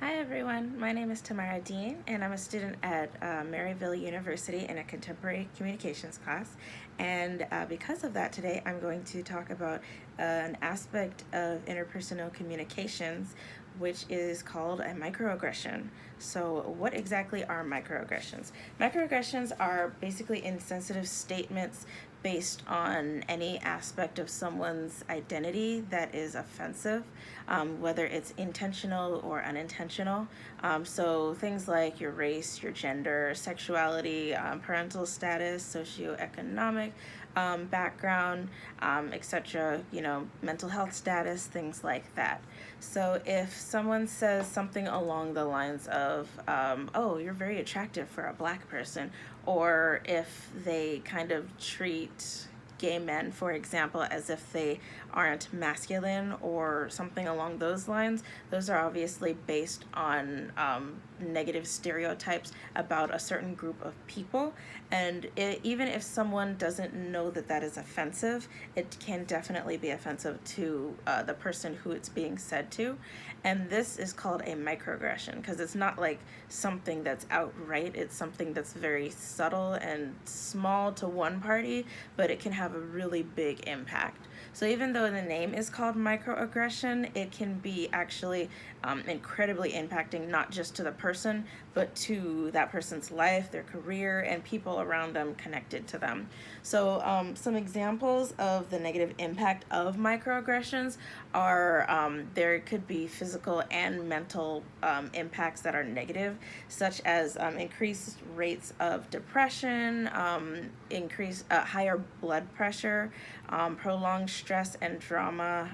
Hi everyone, my name is Tamara Dean and I'm a student at Maryville University in a contemporary communications class. And because of that, today I'm going to talk about an aspect of interpersonal communications which is called a microaggression. So what exactly are microaggressions? Microaggressions are basically insensitive statements based on any aspect of someone's identity that is offensive, whether it's intentional or unintentional. So things like your race, your gender, sexuality, parental status, socioeconomic background, etc., mental health status, things like that. So if someone says something along the lines of, oh, you're very attractive for a black person, or if they kind of treat gay men, for example, as if they aren't masculine or something along those lines, those are obviously based on negative stereotypes about a certain group of people. And even if someone doesn't know that that is offensive, it can definitely be offensive to the person who it's being said to. And this is called a microaggression because it's not like something that's outright, it's something that's very subtle and small to one party, but it can have a really big impact. So even though the name is called microaggression, it can be actually incredibly impacting not just to the person, but to that person's life, their career, and people around them connected to them. So some examples of the negative impact of microaggressions are there could be physical and mental impacts that are negative, such as increased rates of depression, higher blood pressure, prolonged stress and trauma,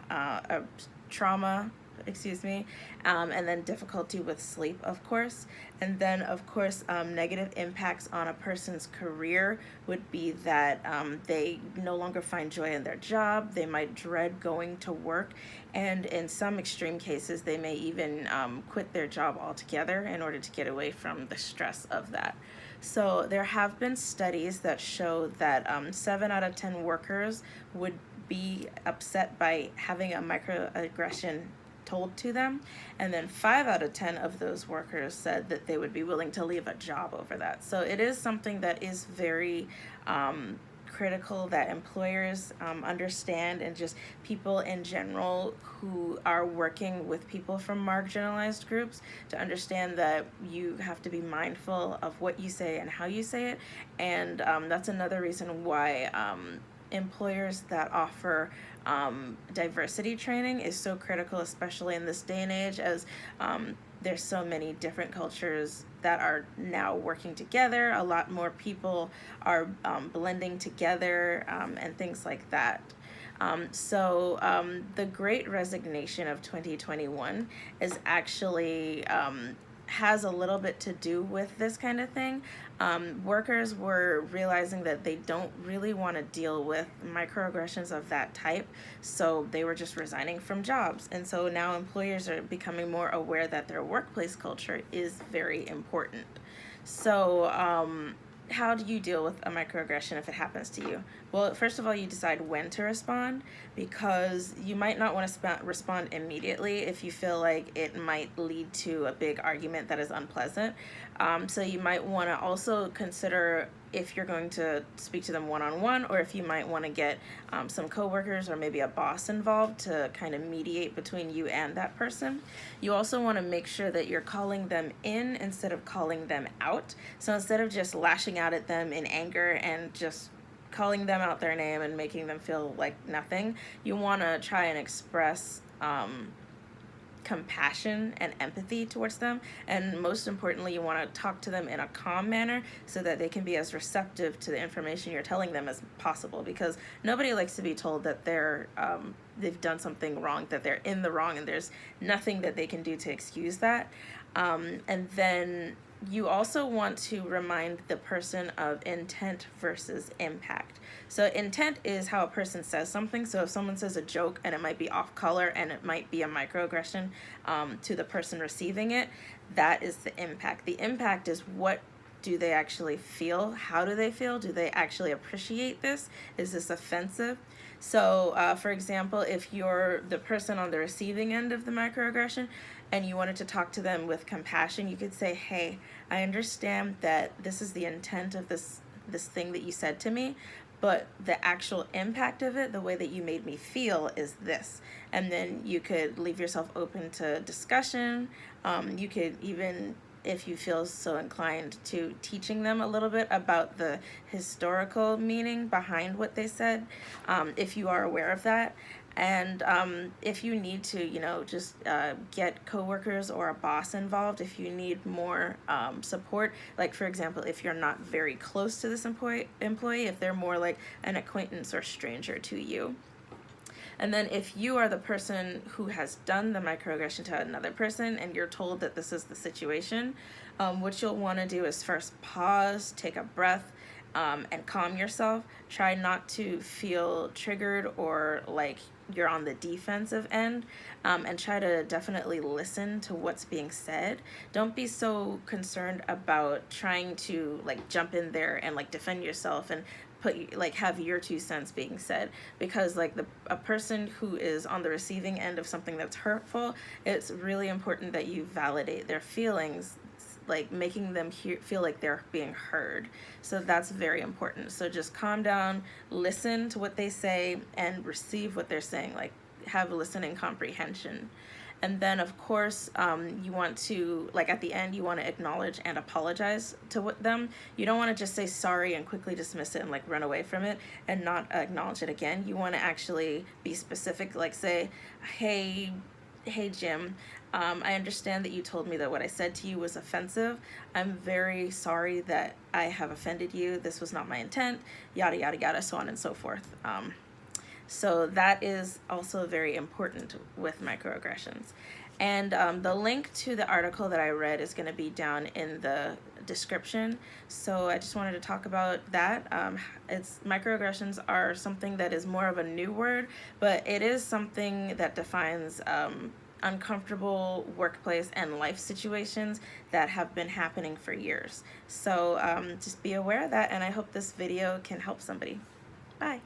and then difficulty with sleep, of course. And then, of course, negative impacts on a person's career would be that they no longer find joy in their job, they might dread going to work, and in some extreme cases, they may even quit their job altogether in order to get away from the stress of that. So there have been studies that show that 7 out of 10 workers would be upset by having a microaggression told to them, and then 5 out of 10 of those workers said that they would be willing to leave a job over that. So it is something that is very critical that employers understand, and just people in general who are working with people from marginalized groups, to understand that you have to be mindful of what you say and how you say it. And that's another reason why employers that offer diversity training is so critical, especially in this day and age, as there's so many different cultures that are now working together. A lot more people are blending together and things like that. The Great Resignation of 2021 is actually has a little bit to do with this kind of thing. Workers were realizing that they don't really want to deal with microaggressions of that type, so they were just resigning from jobs. And so now employers are becoming more aware that their workplace culture is very important. So, how do you deal with a microaggression if it happens to you? Well, first of all, you decide when to respond, because you might not want to respond immediately if you feel like it might lead to a big argument that is unpleasant. So you might want to also consider if you're going to speak to them one-on-one, or if you might want to get some coworkers or maybe a boss involved to kind of mediate between you and that person. You also want to make sure that you're calling them in instead of calling them out. So instead of just lashing out at them in anger and just calling them out their name and making them feel like nothing, you want to try and express compassion and empathy towards them. And most importantly, you want to talk to them in a calm manner so that they can be as receptive to the information you're telling them as possible, because nobody likes to be told that they've done something wrong, that they're in the wrong, and there's nothing that they can do to excuse that. And then you also want to remind the person of intent versus impact. So intent is how a person says something. So if someone says a joke and it might be off color and it might be a microaggression to the person receiving it, that is the impact. The impact is what do they actually feel? How do they feel? Do they actually appreciate this? Is this offensive? So, for example, if you're the person on the receiving end of the microaggression and you wanted to talk to them with compassion, you could say, hey, I understand that this is the intent of this thing that you said to me, but the actual impact of it, the way that you made me feel, is this. And then you could leave yourself open to discussion. You could even, if you feel so inclined, to teaching them a little bit about the historical meaning behind what they said, if you are aware of that. And if you need to, just get coworkers or a boss involved, if you need more support, like for example, if you're not very close to this employee, if they're more like an acquaintance or stranger to you. And then if you are the person who has done the microaggression to another person and you're told that this is the situation, what you'll want to do is first pause, take a breath, and calm yourself. Try not to feel triggered or like you're on the defensive end, and try to definitely listen to what's being said. Don't be so concerned about trying to like jump in there and like defend yourself and have your 2 cents being said, because like a person who is on the receiving end of something that's hurtful, it's really important that you validate their feelings, like making them feel like they're being heard. So that's very important. So just calm down, listen to what they say, and receive what they're saying, like have listening comprehension. And then of course, you want to, like at the end, you want to acknowledge and apologize to them. You don't want to just say sorry and quickly dismiss it and like run away from it and not acknowledge it again. You want to actually be specific, like say, hey Jim, I understand that you told me that what I said to you was offensive. I'm very sorry that I have offended you. This was not my intent, yada, yada, yada, so on and so forth. So that is also very important with microaggressions. And the link to the article that I read is going to be down in the description. So I just wanted to talk about that. Microaggressions are something that is more of a new word, but it is something that defines uncomfortable workplace and life situations that have been happening for years. So just be aware of that, and I hope this video can help somebody. Bye.